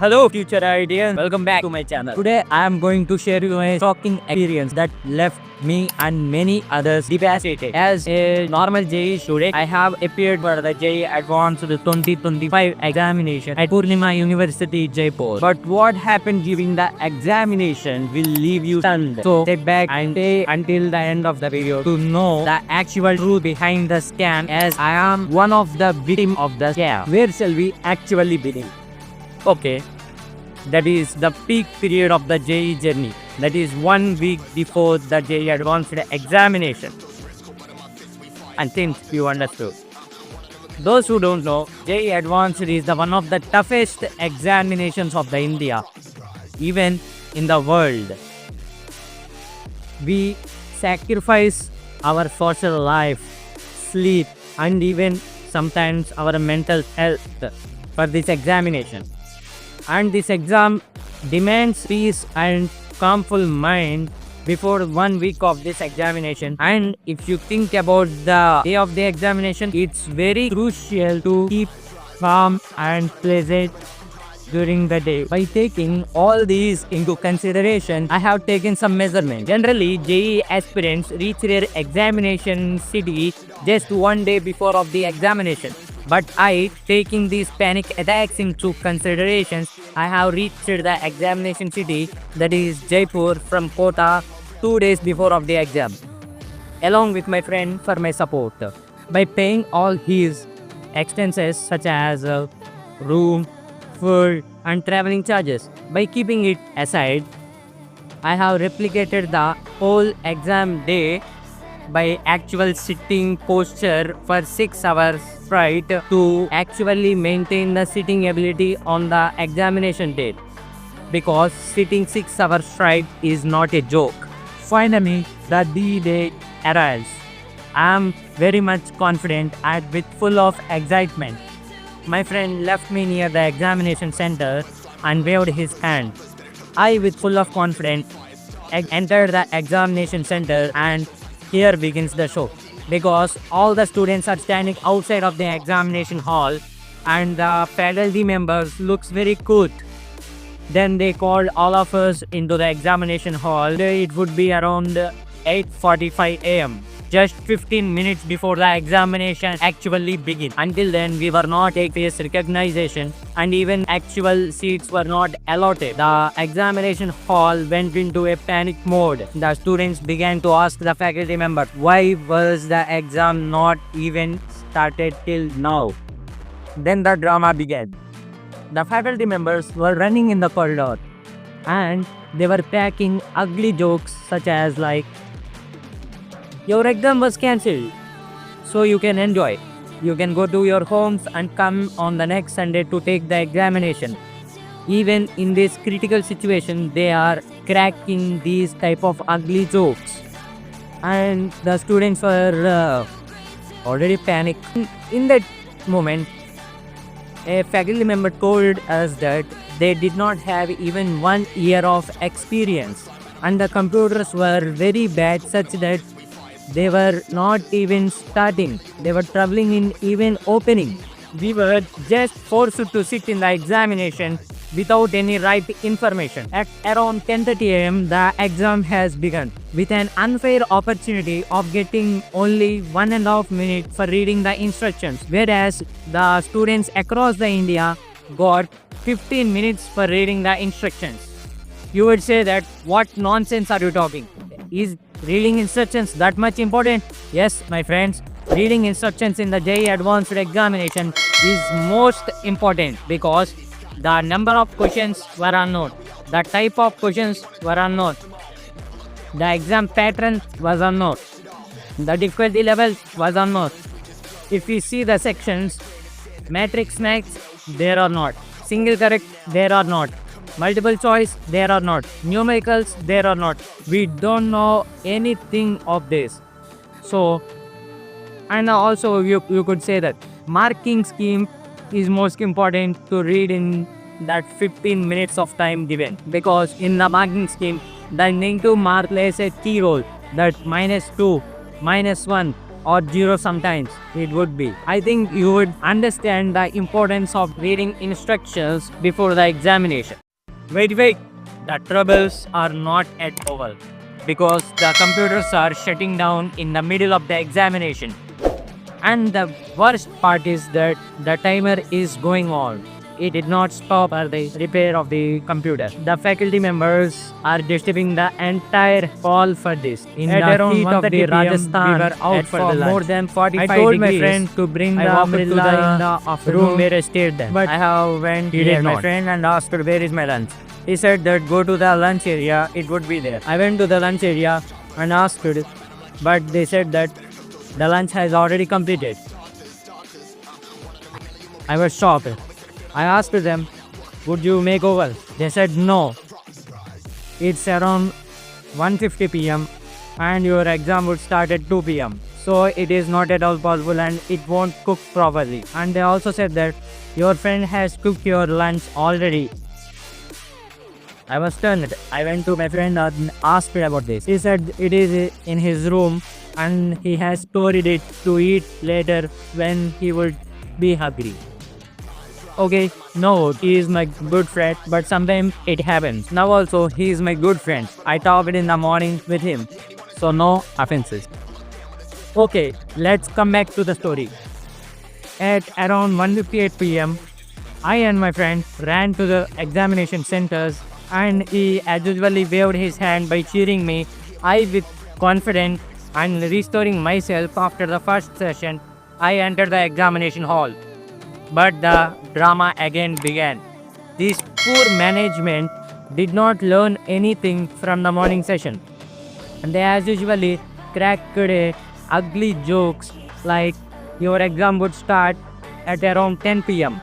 Hello future ideas, welcome back to my channel. Today I am going to share you a shocking experience that left me and many others devastated. As a normal JEE student, I have appeared for the JEE Advanced 2025 examination at Purnima University, Jaipur. But what happened during the examination will leave you stunned. So step back and stay until the end of the video to know the actual truth behind the scam, as I am one of the victims of the scam. Where shall we actually begin? Okay, that is the peak period of the JEE journey. That is 1 week before the JEE Advanced examination. And since you understood. Those who don't know, JEE Advanced is one of the toughest examinations of the India, even in the world. We sacrifice our social life, sleep, and even sometimes our mental health for this examination. And this exam demands peace and calmful mind before 1 week of this examination. And if you think about the day of the examination, it's very crucial to keep calm and pleasant during the day. By taking all these into consideration, I have taken some measurements. Generally, JEE aspirants reach their examination city just 1 day before of the examination. But I, taking these panic attacks into considerations, I have reached the examination city, that is Jaipur, from Kota 2 days before of the exam, along with my friend for my support. By paying all his expenses such as room, food and traveling charges, by keeping it aside, I have replicated the whole exam day by actual sitting posture for 6 hours straight to actually maintain the sitting ability on the examination date, because sitting 6 hours straight is not a joke. Finally, the D-day arrives. I am very much confident and with full of excitement. My friend left me near the examination center and waved his hand. I, with full of confidence, entered the examination center, and here begins the show, because all the students are standing outside of the examination hall and the faculty members looks very good. Then they called all of us into the examination hall. It would be around 8:45 a.m. just 15 minutes before the examination actually begins. Until then, we were not a face recognition and even actual seats were not allotted. The examination hall went into a panic mode. The students began to ask the faculty member, why was the exam not even started till now? Then the drama began. The faculty members were running in the corridor and they were packing ugly jokes such as like, your exam was cancelled, so you can enjoy. You can go to your homes and come on the next Sunday to take the examination. Even in this critical situation, they are cracking these type of ugly jokes. And the students were already panicked. In that moment, a faculty member told us that they did not have even 1 year of experience. And the computers were very bad, such that they were not even starting. They were troubling in even opening. We were just forced to sit in the examination without any right information. At around 10:30 a.m., the exam has begun, with an unfair opportunity of getting only 1.5 minutes for reading the instructions, whereas the students across the India got 15 minutes for reading the instructions. You would say that, what nonsense are you talking? Is reading instructions that much important? Yes, my friends, reading instructions in the JEE Advanced examination is most important, because the number of questions were unknown, the type of questions were unknown, the exam pattern was unknown, the difficulty level was unknown. If we see the sections, matrix max, there are not, single correct, there are not, multiple choice, there are not, numericals, there are not. We don't know anything of this. So, and also you could say that marking scheme is most important to read in that 15 minutes of time given, because in the marking scheme, the negative mark plays a key role, that -2, -1, or 0 sometimes it would be. I think you would understand the importance of reading instructions before the examination. Wait, the troubles are not at over because the computers are shutting down in the middle of the examination. And the worst part is that the timer is going on. It did not stop for the repair of the computer. The faculty members are disturbing the entire hall for this. In At the around heat of the 1:30 Rajasthan, we were out for the lunch. more than 45 I told my degrees. friend to bring I the walked to umbrella in the the afternoon, room where I stayed then. but I have went he near did my not. friend and asked where is my lunch. He said that go to the lunch area, it would be there. I went to the lunch area and asked it, but they said that the lunch has already completed. I was shocked. I asked them, would you make over? They said no. It's around 1:50 p.m. and your exam would start at 2 p.m. So it is not at all possible and it won't cook properly. And they also said that your friend has cooked your lunch already. I was stunned. I went to my friend and asked him about this. He said it is in his room and he has stored it to eat later when he would be hungry. Okay, no, he is my good friend, but sometimes it happens. Now also, he is my good friend. I talked in the morning with him, so no offenses. Okay, let's come back to the story. At around 1:58 p.m., I and my friend ran to the examination centers and he as usually waved his hand by cheering me. I with confidence and restoring myself after the first session, I entered the examination hall. But the drama again began. This poor management did not learn anything from the morning session. And they as usually cracked ugly jokes like your exam would start at around 10 p.m.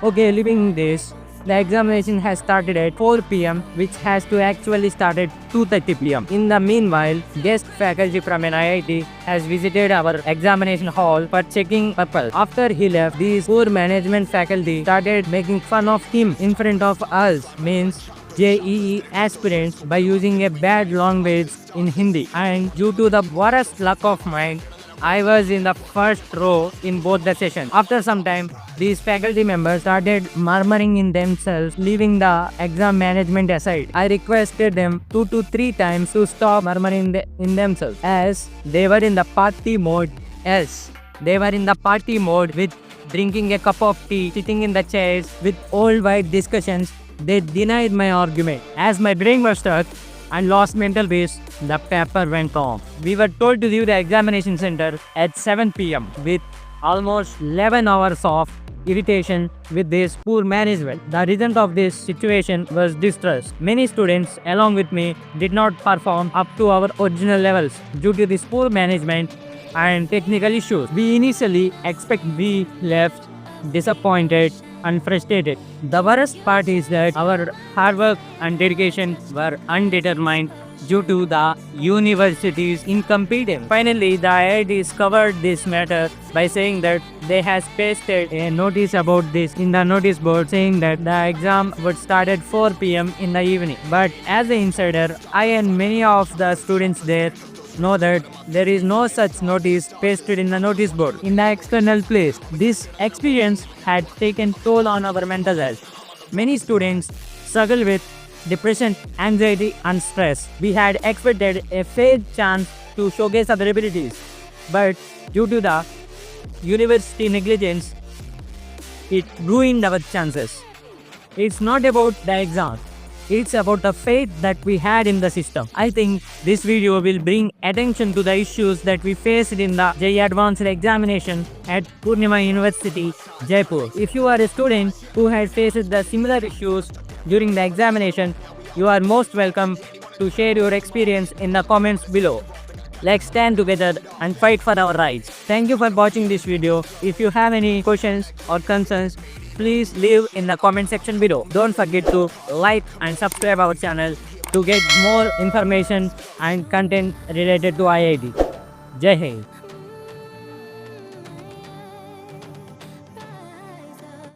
Okay, leaving this, the examination has started at 4 p.m. which has to actually start at 2:30 p.m. In the meanwhile, guest faculty from an IIT has visited our examination hall for checking purpose. After he left, these poor management faculty started making fun of him in front of us, means JEE aspirants, by using a bad language in Hindi. And due to the worst luck of mine, I was in the first row in both the sessions. After some time, these faculty members started murmuring in themselves, leaving the exam management aside. I requested them 2 to 3 times to stop murmuring in themselves, as they were in the party mode. Yes, they were in the party mode with drinking a cup of tea, sitting in the chairs with old white discussions. They denied my argument. As my brain was stuck and lost mental peace, the paper went on. We were told to leave the examination center at 7 p.m. with almost 11 hours of irritation with this poor management. The result of this situation was distress. Many students, along with me, did not perform up to our original levels due to this poor management and technical issues. We initially we left disappointed and frustrated. The worst part is that our hard work and dedication were undetermined due to the university's incompetence. Finally, the IITs covered this matter by saying that they has pasted a notice about this in the notice board saying that the exam would start at 4 p.m. in the evening. But as an insider, I and many of the students there know that there is no such notice pasted in the notice board in the external place. This experience had taken toll on our mental health. Many students struggle with depression, anxiety and stress. We had expected a fair chance to showcase our abilities, but due to the university negligence, it ruined our chances. It's not about the exam. It's about the faith that we had in the system. I think this video will bring attention to the issues that we faced in the JEE Advanced examination at Purnima University, Jaipur. If you are a student who had faced the similar issues during the examination, you are most welcome to share your experience in the comments below. Let's stand together and fight for our rights. Thank you for watching this video. If you have any questions or concerns, please leave in the comment section below. Don't forget to like and subscribe our channel to get more information and content related to IIT. Jai Hind.